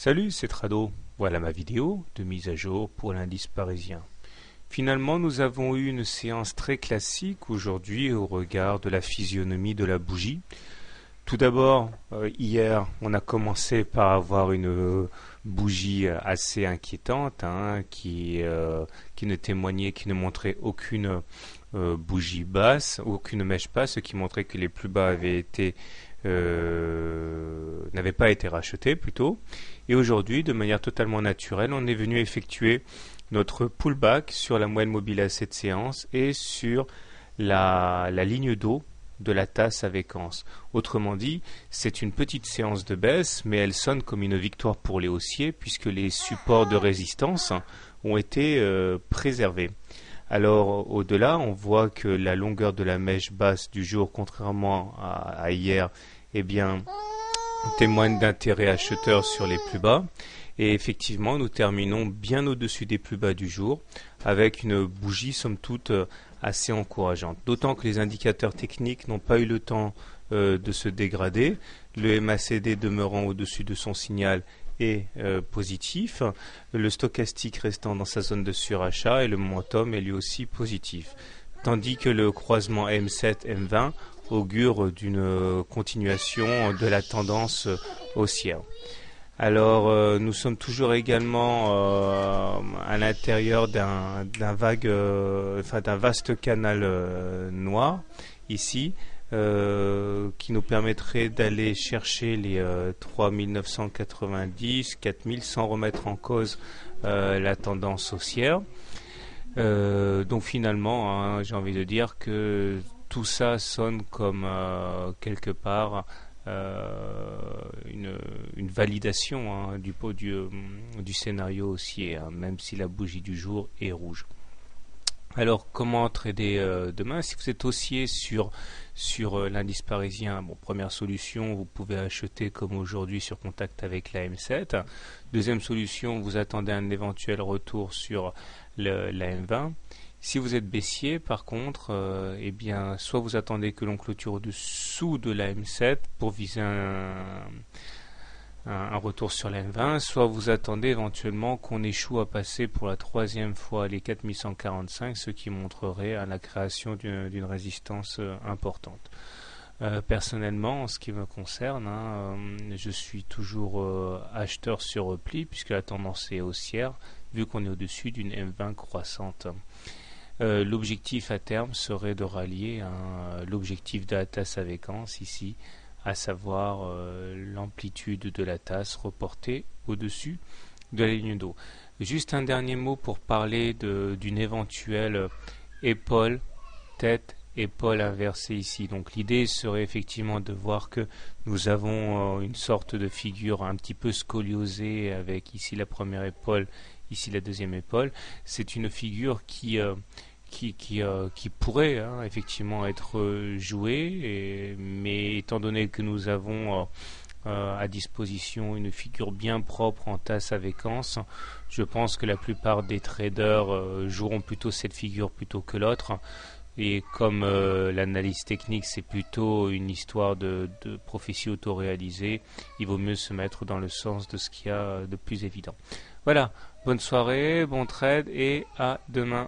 Salut, c'est Trado. Voilà ma vidéo de mise à jour pour l'indice parisien. Finalement, nous avons eu une séance très classique aujourd'hui au regard de la physionomie de la bougie. Tout d'abord, hier, on a commencé par avoir une bougie assez inquiétante qui ne témoignait, qui ne montrait aucune bougie basse, aucune mèche basse, ce qui montrait que les plus bas n'avaient pas été rachetés plutôt. Et aujourd'hui, de manière totalement naturelle, on est venu effectuer notre pullback sur la moyenne mobile à cette séance et sur la ligne d'eau de la tasse avec anse. Autrement dit, c'est une petite séance de baisse, mais elle sonne comme une victoire pour les haussiers puisque les supports de résistance ont été préservés. Alors au-delà, on voit que la longueur de la mèche basse du jour, contrairement à hier, témoigne d'intérêt acheteur sur les plus bas. Et effectivement, nous terminons bien au-dessus des plus bas du jour, avec une bougie somme toute assez encourageante. D'autant que les indicateurs techniques n'ont pas eu le temps de se dégrader. Le MACD demeurant au-dessus de son signal est positif, le stochastique restant dans sa zone de surachat et le momentum est lui aussi positif. Tandis que le croisement M7-M20 augure d'une continuation de la tendance haussière. Alors, nous sommes toujours également à l'intérieur d'un vaste canal noir ici, qui nous permettrait d'aller chercher les 3990, 4000 sans remettre en cause la tendance haussière. Donc finalement, j'ai envie de dire que tout ça sonne comme quelque part une validation du scénario haussier, même si la bougie du jour est rouge. Alors comment trader demain? Si vous êtes haussier sur l'indice parisien, première solution, vous pouvez acheter comme aujourd'hui sur contact avec la M7. Deuxième solution, vous attendez un éventuel retour sur la M20. Si vous êtes baissier, par contre, soit vous attendez que l'on clôture au-dessous de la M7 pour viser un retour sur la M20, soit vous attendez éventuellement qu'on échoue à passer pour la troisième fois les 4145, ce qui montrerait à la création d'une résistance importante. Personnellement, en ce qui me concerne, je suis toujours acheteur sur repli puisque la tendance est haussière vu qu'on est au-dessus d'une M20 croissante. L'objectif à terme serait de rallier l'objectif de la tasse avec anse ici, à savoir l'amplitude de la tasse reportée au-dessus de la ligne d'eau. Juste un dernier mot pour parler d'une éventuelle épaule, tête, épaule inversée ici. Donc l'idée serait effectivement de voir que nous avons une sorte de figure un petit peu scoliosée avec ici la première épaule, ici la deuxième épaule. C'est une figure qui pourrait effectivement être jouée, mais étant donné que nous avons à disposition une figure bien propre en tasse avec anse, je pense que la plupart des traders joueront plutôt cette figure plutôt que l'autre. Et comme l'analyse technique c'est plutôt une histoire de prophétie autoréalisée, il vaut mieux se mettre dans le sens de ce qu'il y a de plus évident. Voilà, bonne soirée, bon trade et à demain.